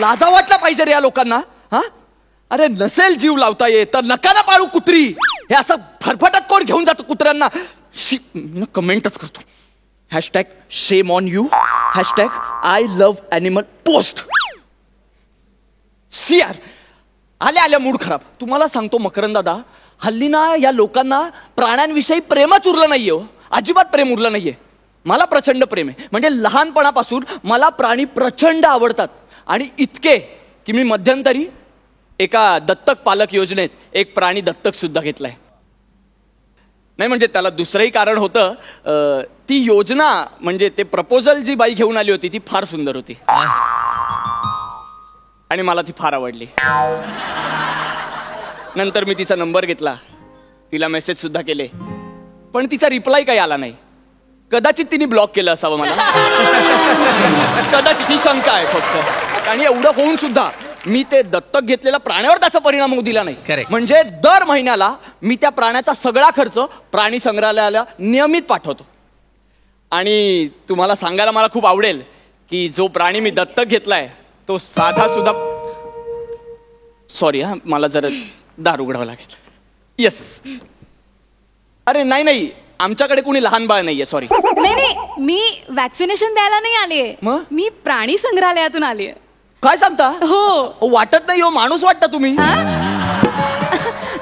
लाजा वाटला पाहिजे रे या लोकांना. हा अरे नसेल जीव लावता येत तर नका ना पाळू कुत्री. हे असं फरफटत कोण घेऊन जातो कुत्र्यांना. कमेंटच करतो. Hashtag shame on you. Hashtag I love animal post. यार आल्या आल्या मूड खराब. तुम्हाला सांगतो मकरंद दादा, हल्ली ना या लोकांना प्राण्यांविषयी प्रेमच उरलं नाहीये. अजिबात प्रेम उरलं नाहीये. मला प्रचंड प्रेम आहे. म्हणजे लहानपणापासून मला प्राणी प्रचंड आवडतात. आणि इतके की मी मध्यंतरी एका दत्तक पालक योजनेत एक प्राणी दत्तक सुद्धा घेतलाय. नाही म्हणजे त्याला दुसरंही कारण होतं. ती योजना म्हणजे ते प्रपोजल जी बाई घेऊन आली होती ती फार सुंदर होती आणि मला ती फार आवडली. नंतर मी तिचा नंबर घेतला, तिला मेसेज सुद्धा केले, पण तिचा रिप्लाय काही आला नाही. कदाचित तिने ब्लॉक केलं असावं मला. कदाचित ही शंका आहे फक्त. आणि एवढं होऊन सुद्धा मी ते दत्तक घेतलेल्या प्राण्यावर त्याचा परिणाम होऊ दिला नाही. म्हणजे दर महिन्याला मी त्या प्राण्याचा सगळा खर्च प्राणी संग्रहालयाला नियमित पाठवतो. आणि तुम्हाला सांगायला मला खूप आवडेल की जो प्राणी मी दत्तक घेतलाय तो साधा सुद्धा. सॉरी हा, मला जरा दार उघडावं लागेल. येस. अरे नाही, आमच्याकडे कुणी लहान बाळ नाहीये. सॉरी. नाही, मी वॅक्सिनेशन द्यायला नाही आलीये. मग मी प्राणी संग्रहालयातून आलीये. काय सांगता? हो. वाटत नाही हो, माणूस वाटता तुम्ही.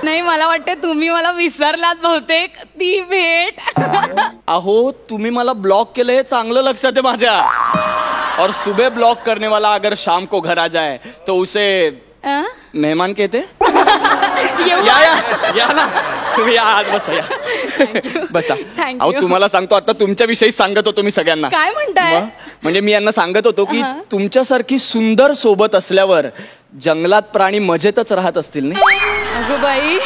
नाही मला वाटते तुम्ही मला विसरलात बहुतेक. ती भेट. अहो तुम्ही मला ब्लॉक केलं हे चांगलं लक्षात आहे माझ्या. और सुबह ब्लॉक करने वाला अगर शाम को घर आ जाए तो उसे मेहमान कहते. या ना तुम्ही या, आज बसा या. बसा. अहो तुम्हाला सांगतो आता तुमच्याविषयी सांगत होतो मी सगळ्यांना. काय म्हणताय? म्हणजे मी यांना सांगत होतो की तुमच्यासारखी सुंदर सोबत असल्यावर जंगलात प्राणी मजेतच राहत असतील नाही. अगं बाई,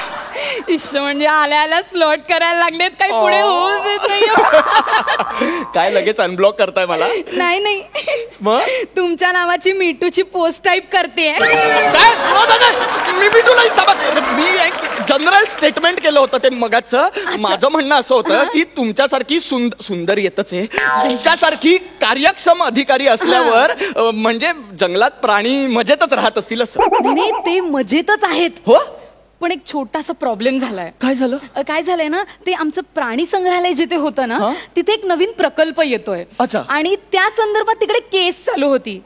म्हणजे आल्यालाच फ्लर्ट करायला लागलेत. काही पुढे होऊ देत नाही. काय लगेच अनब्लॉक करताय मला? नाही मग तुमच्या नावाची मीटूची पोस्ट टाईप करते. मी एक जनरल स्टेटमेंट केलं होतं ते मगाचं. माझं म्हणणं असं होतं की तुमच्यासारखी सुंदर येतच आहे, तुमच्यासारखी कार्यक्षम अधिकारी असल्यावर म्हणजे जंगलात प्राणी मजेतच राहत असतील असं. नाही ते मजेतच आहेत. हो, पण एक छोटासा प्रॉब्लेम झालाय. काय झालं? काय झालंय ना, ते आमचं प्राणी संग्रहालय जिथे होतं ना तिथे एक नवीन प्रकल्प येतोय. आणि त्या संदर्भात तिकडे केस चालू होती.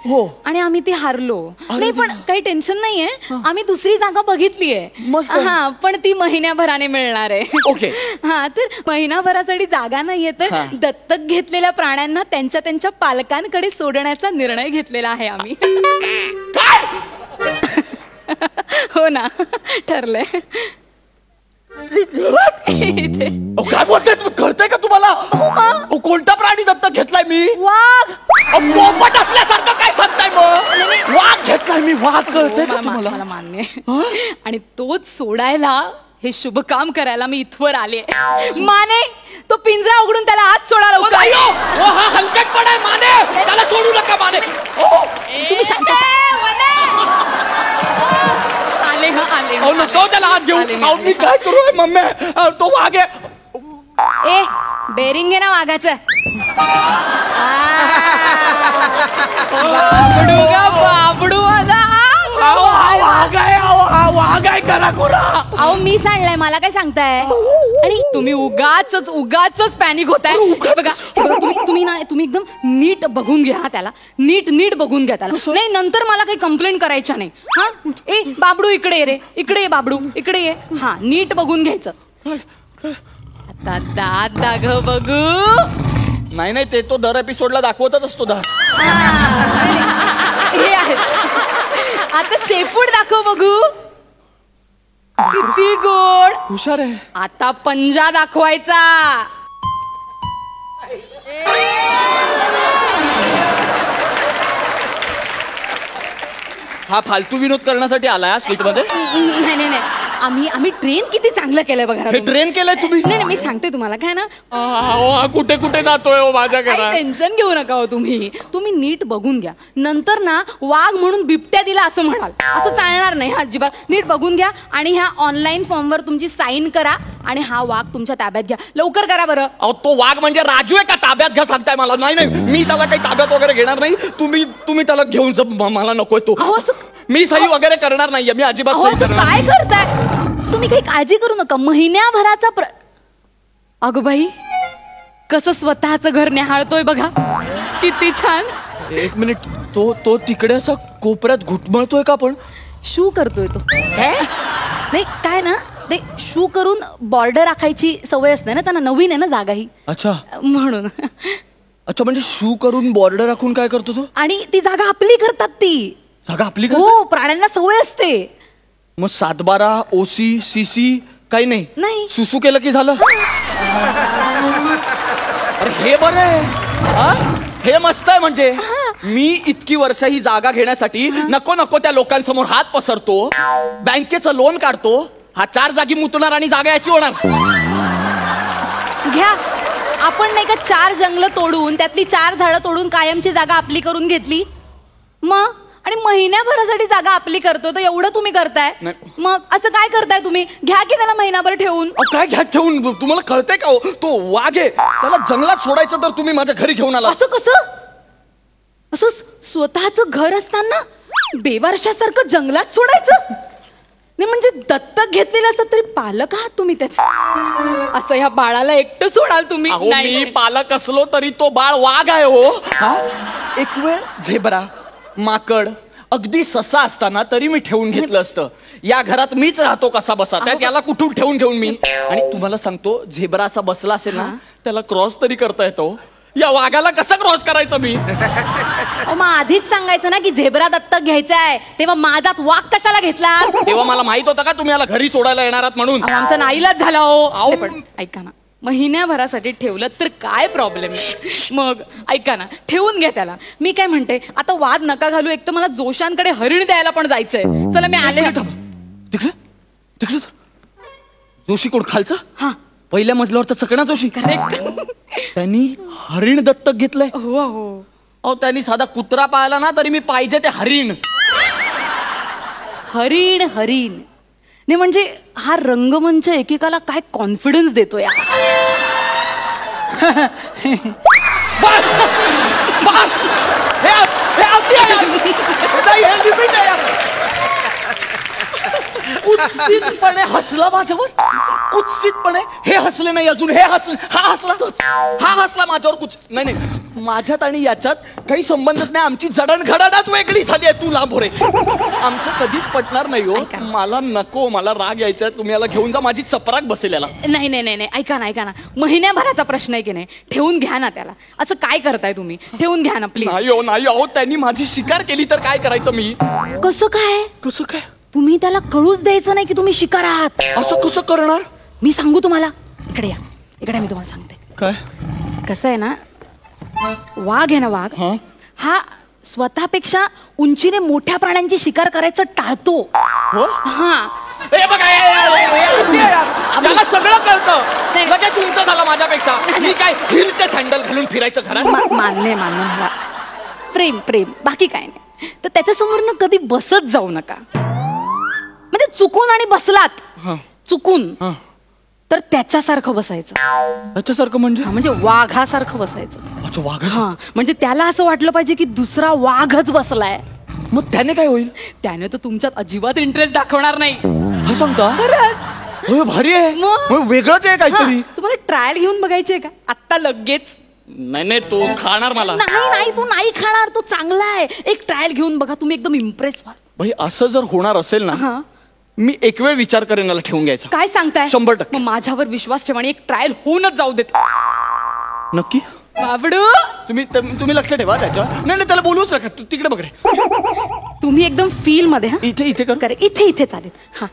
आणि आम्ही ती हारलो. नाही पण काही टेन्शन नाहीये, आम्ही दुसरी जागा बघितलीये. हा, पण ती महिन्याभराने मिळणार आहे. ओके. हा, तर महिनाभरासाठी जागा नाहीये तर दत्तक घेतलेल्या प्राण्यांना त्यांच्या पालकांकडे सोडण्याचा निर्णय घेतलेला आहे आम्ही. हो ना, ठरलंय. काय बोलताय तुम्ही? कळतंय का तुम्हाला? कोणता प्राणी दत्तक घेतलाय मी? वाघ. पोपट असल्यासारखं काय सांगताय मग? वाघ घेतलाय मी. वाघ कळतंय का तुम्हाला? मला मान्य. आणि तोच सोडायला, हे शुभ काम करायला मी इथवर आले. माने, तो पिंजरा उघडून त्याला आत सोडा लवकर. हा हलकटपणा आहे माने, त्याला सोडू नका माने. तुम्ही शांत आले. नको त्याला हात घेऊन. मी काय करू मम्मी? तो वाघ आहे. ए, बेरिंग आहे ना वाघाचं. बाबडू गा बाबडू माझा. वाघ आहे करा कोरा. अहो मीच आणलाय, मला काय सांगताय? आणि तुम्ही उगाच पॅनिक होताय. बघा तुम्ही एकदम नीट बघून घ्या त्याला. नीट बघून घ्या त्याला. नाही नंतर मला काही कंप्लेंट करायच्या नाही. हा, ए बाबडू इकडे ये रे. इकडे ये बाबडू, इकडे ये. हा, नीट बघून घ्यायचं. आता दात दाखव बघू. नाही ते तो दर एपिसोडला दाखवतच असतो दात. हे आहेत. आता शेपूट दाखव बघू. किती गोड. हुशार आहे. आता पंजा दाखवायचा. हा फालतू विनोद करण्यासाठी आलाय स्किट मध्ये? नाही आम्ही ट्रेन किती चांगलं केलंय बघा ना हे तुम्ही. ट्रेन केलंय तुम्ही? नाही मी सांगते तुम्हाला काय ना, कुठे कुठे जातोय हो माझ्या घरात? टेन्शन घेऊ नका हो तुम्ही नीट बघून घ्या. नंतर ना वाघ म्हणून बिबट्या दिला असं म्हणाल, असं चालणार नाही अजिबात. नीट बघून घ्या आणि ह्या ऑनलाईन फॉर्मवर तुमची साईन करा आणि हा वाघ तुमच्या ताब्यात घ्या. लवकर करा बरं. अहो तो वाघ म्हणजे राजू आहे का? ताब्यात घ्या सांगताय मला? नाही नाही, मी त्याला काही ताब्यात वगैरे घेणार नाही. तुम्ही त्याला घेऊन जा. मला नकोय तो. अहो असं मी सही वगैरे करणार नाहीये. मी अजिबात अहो, सही असं करणार काय करताय तुम्ही? काही काळजी करू नका. महिन्याभराचा अगं बाई, कसं स्वतःचं घर न्याहाळतोय बघा, किती छान. एक मिनिट, तो तिकडे असा कोपऱ्यात घुटमळतोय का? पण शू करतोय तो. नाही काय ना, ते शू करून बॉर्डर राखायची सवय असते ना त्यांना, नवीन आहे ना जागा ही, अच्छा म्हणून. अच्छा, म्हणजे शू करून बॉर्डर राखून काय करतो तो? आणि ती जागा आपली करतात ती. जागा आपली का? हो, प्राण्यांना सवय असते. मग 7/12 OC CC काही नाही? नाही. सुसू केलं की झालं? अरे हे बरं आहे. हा? हे मस्त आहे. म्हणजे मी इतकी वर्ष ही जागा घेण्यासाठी नको त्या लोकांसमोर हात पसरतो, बँकेचं लोन काढतो. हा 4 जागी मुतणार आणि जागा याची होणार. घ्या, आपण नाही का 4 जंगल तोडून त्यातली 4 झाडं तोडून कायमची जागा आपली करून घेतली. मग आणि महिन्याभरासाठी जागा आपली करतो, तर एवढं तुम्ही करताय. नाही. मग असं काय करताय तुम्ही? घ्या की त्याला महिनाभर ठेवून. काय घ्या ठेवून? तुम्हाला कळतंय का हो? तो वाघ आहे, त्याला जंगलात सोडायचं तर तुम्ही माझ्या घरी घेऊन आला. असं कसं? असं स्वतःचं घर असताना बेवारशासारखं जंगलात सोडायचं? नाही म्हणजे दत्तक घेतलेलं असतात तरी पालक आहात तुम्ही त्याचे. असं ह्या बाळाला एकटं सोडाल तुम्ही? अहो, मी पालक असलो तरी तो बाळ वाघ आहे हो. एक वेळ झेब्रा, माकड, अगदी ससा असताना तरी मी ठेवून घेतलं असतं. या घरात मीच राहतो कसा बसा, त्यात याला कुठून ठेवून घेऊन मी. आणि तुम्हाला सांगतो, झेब्रा असा बसला असेल ना, त्याला क्रॉस तरी करता येतो. या वाघाला कसं क्रॉस करायचं मी? मग आधीच सांगायचं ना की झेब्रा दत्तक घ्यायचा आहे, तेव्हा माझात वाघ कशाला घेतला? तेव्हा मला माहित होतं का तुम्ही याला घरी सोडायला येणार आहात म्हणून? आमचा नाईलाज झाला हो. पण ऐका ना, महिन्याभरासाठी ठेवलं तर काय प्रॉब्लेम? मग ऐका ना, ठेवून घ्या त्याला. मी काय म्हणते, आता वाद नका घालू. एक तर मला जोशांकडे हरिण द्यायला पण जायचंय. चला मी आले. तिकडे तिकडे जोशी कोण? खालचा? हा, पहिल्या मजल्यावरचा चकणा जोशी. करेक्ट. त्यांनी हरिण दत्तक घेतलंय. हो हो. अहो, त्यांनी साधा कुत्रा पाळला ना तरी मी पाहिजे ते हरिण. हरिण नाही म्हणजे हा रंगमंच एकेकाला काय कॉन्फिडन्स देतो या. बस बस, हे अगदी आहे यार. हे limit आहे यार. कुत्सितपणे हसला माझ्यावर. कुत्सितपणे हे हसले नाही अजून, हे हसले. हा हसला माझ्यावर. नाही माझ्यात आणि याच्यात काही संबंधच नाही. आमची जडणघडणच वेगळी झाली आहे. तू लांब हो रे. आमचं कधीच पटणार नाही हो. मला नको, मला राग यायचा. तुम्ही याला घेऊन जा, माझी चपराक बसेल याला. नाही ऐका ना, महिन्याभराचा प्रश्न आहे की नाही, ठेवून घ्या ना त्याला. असं काय करताय तुम्ही? ठेवून घ्या ना प्लीज. नाही हो, त्यांनी माझी शिकार केली तर काय करायचं मी? कसं काय? तुम्ही त्याला कळूच द्यायचं नाही की तुम्ही शिकार आहात. असं कसं करणार? मी सांगू तुम्हाला. इकडे या, मी तुम्हाला सांगते. काय? कसं आहे ना, वाघ आहे ना, वाघ हा स्वतःपेक्षा उंचीने मोठ्या प्राण्यांची शिकार करायचं टाळतो. हा, हे बघा, त्याला सगळं कळतं. लगेच तुमचं झालं माझ्यापेक्षा. मी काय हिलचे सँडल घालून फिरायचं घरात? मान्य मला. प्रेम बाकी काय नाही. तर त्याच्यासमोर कधी बसत जाऊ नका. म्हणजे चुकून आणि बसलात चुकून तर त्याच्यासारखं बसायचं. त्याच्यासारखं म्हणजे वाघासारखं बसायचं. अच्छा, वाघ. हा, म्हणजे त्याला असं वाटलं पाहिजे की दुसरा वाघच बसलाय. मग त्याने काय होईल? त्याने तर तुमच्यात अजिबात इंटरेस्ट दाखवणार नाही. हा, सांगता? खरंच. भारी आहे. मग वेगळंच आहे काहीतरी. तुम्हाला ट्रायल घेऊन बघायची आहे का आत्ता लगेच? नाही, तो खाणार मला. नाही, तो नाही खाणार. तो चांगला आहे. एक ट्रायल घेऊन बघा, तुम्ही एकदम इम्प्रेस व्हाल. भाई, असं जर होणार असेल ना, मी एक वेळ विचार करेन याला ठेवून घ्यायचा. काय सांगताय? 100%. माझ्यावर विश्वास ठेवा आणि एक ट्रायल होऊनच जाऊ देत. नक्की? बाबडू, तुम्ही लक्ष ठेवा त्याच्यावर. नाही, त्याला बोलूच नका. तू तिकडे बघ रे. तुम्ही एकदम फील मध्ये. इथे कर. इथे चालेल. हा,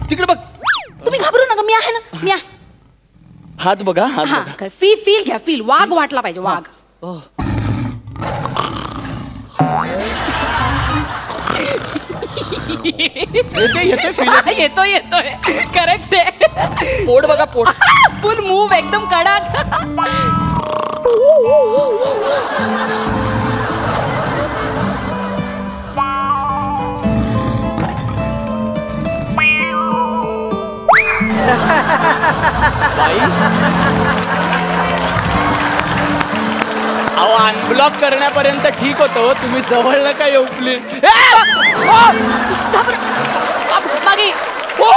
तिकडे बघ. तुम्ही घाबरू नका, मी आहे ना, मी आहे. हात बघा, हात बघा. फील घ्या. वाघ वाटला पाहिजे. वाघ. येते feel येते. येतोय करेक्ट आहे. पोट बघा पोट. फुल मूव एकदम कडक. बाई अहो अनब्लॉक करण्यापर्यंत ठीक होतं. तुम्ही जवळ नका येऊ प्लीज. मागे हो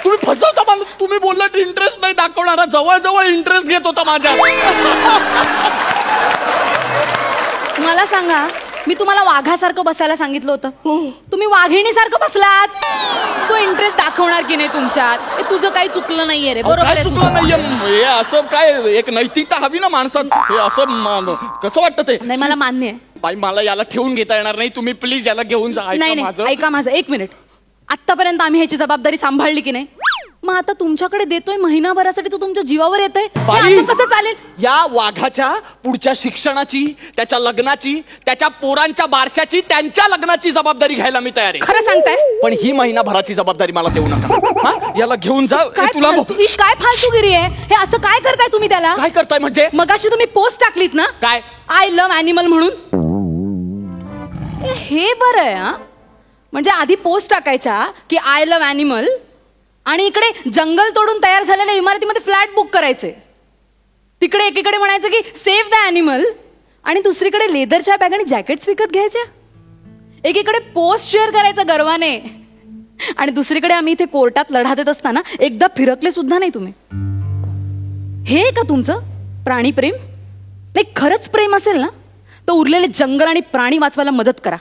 तुम्ही फसवता मला. तुम्ही बोललात इंटरेस्ट नाही दाखवणारा. जवळ जवळ इंटरेस्ट घेत होता माझ्या. मला सांगा, मी तुम्हाला वाघासारखं बसायला सांगितलं होतं, तुम्ही वाघिणीसारखं बसलात. तो इंटरेस्ट दाखवणार की नाही तुमच्यात? हे तुझं काही चुकलं नाहीये रे. बरोबर काय आहे चुकलं तुझं. नाहीये. हे असं काय एक नैतिकता हवी ना माणसात. हे असं कसं वाटतं ते? नाही मला मान्य आहे. बाई मला याला ठेवून घेता येणार नाही. तुम्ही प्लीज याला घेऊन जा. नाही ऐका नाही माझं. ऐका माझं एक मिनिट. आतापर्यंत आम्ही ह्याची जबाबदारी सांभाळली की नाही? मग आता तुमच्याकडे देतोय महिनाभरासाठी, तो तुमच्या जीवावर येतोय. हे बाई! असं कसं चालेल? या वाघाच्या पुढच्या शिक्षणाची, त्याच्या लग्नाची, त्याच्या पोरांच्या बारशाची, त्यांच्या लग्नाची जबाबदारी घ्यायला मी तयार आहे. खरं सांगताय? पण ही महिनाभराची जबाबदारी मला देऊ नका. हा? याला घेऊन जा. काय तुला ही काय फालतूगिरी आहे? हे असं काय करताय तुम्ही त्याला? काय करताय म्हणजे? मगाशी तुम्ही पोस्ट टाकलीत ना, काय? आय लव्ह अॅनिमल म्हणून. हे बरं आहे हा. म्हणजे आधी पोस्ट टाकायच्या की आय लव्ह अॅनिमल, आणि इकडे जंगल तोडून तयार झालेल्या इमारतीमध्ये फ्लॅट बुक करायचे. तिकडे एकीकडे म्हणायचं की सेव्ह द अॅनिमल, आणि दुसरीकडे लेदरच्या बॅग आणि जॅकेट्स विकत घ्यायच्या. एकीकडे पोस्ट शेअर करायचा गर्वाने, आणि दुसरीकडे आम्ही इथे कोर्टात लढा देत असताना एकदा फिरकले सुद्धा नाही तुम्ही. हे का तुमचं प्राणीप्रेम? नाही, खरंच प्रेम असेल ना तर उरलेले जंगल आणि प्राणी वाचवायला मदत करा,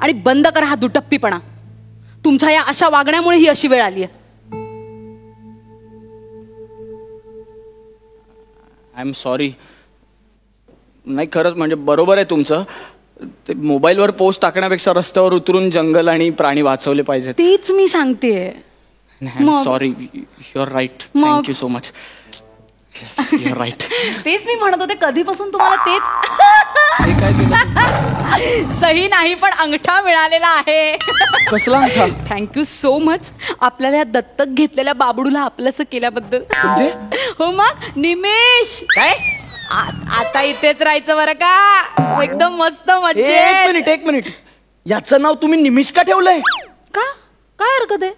आणि बंद करा हा दुटप्पीपणा. तुमच्या या अशा वागण्यामुळे ही अशी वेळ आली आहे. I am sorry. नाही खरंच म्हणजे बरोबर आहे तुमचं. ते मोबाईलवर पोस्ट टाकण्यापेक्षा रस्त्यावर उतरून जंगल आणि प्राणी वाचवले पाहिजेत. तेच मी सांगतेय. मग? सॉरी. You are right. मग? Thank you so much. You are right. तेच मी म्हणत होते, कधीपासून तुम्हाला तेच. काय केलं? सही नाही पण अंगठा मिळालेला आहे. कसला अंगठा? थँक्यू सो मच आपल्याला या दत्तक घेतलेल्या बाबडूला आपलंसं केल्याबद्दल. म्हणजे? हो मग निमेश काय? आता इथेच राहायचं बरं का? एकदम मस्त मजेत. एक मिनिट. याचं नाव तुम्ही निमिष का ठेवलंय? का? काय हरकत आहे?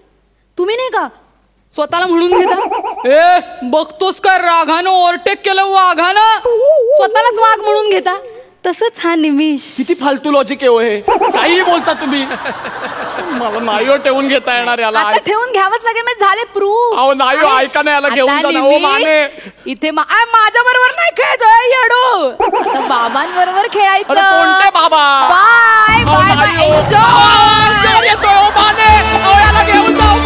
तुम्ही नाही का स्वतःला म्हणून घेता? ए बघतोस का रागानं ओव्हरटेक केलं वाघानं, स्वतःलाच वाघ म्हणून घेता. तसंच हा निमिष. किती फालतू लॉजिक आहे हे. काही बोलता तुम्ही. मला नाही ठेवून घेता येणार याला. आता ठेवून घ्यावंच लागेल. मी झाले प्रूफ. अहो नाही हो, ऐका ना याला घेऊन जा ना. ओ माने. इथे माझ्या बरोबर नाही खेळायचं येडो. आता बाबांबरोबर खेळायचं. अरे कोणते बाबा? बाय अहो, बाय नाही बाय. हो. एन्जॉय. येतोय ओ माने. अहो, याला घेऊन जा.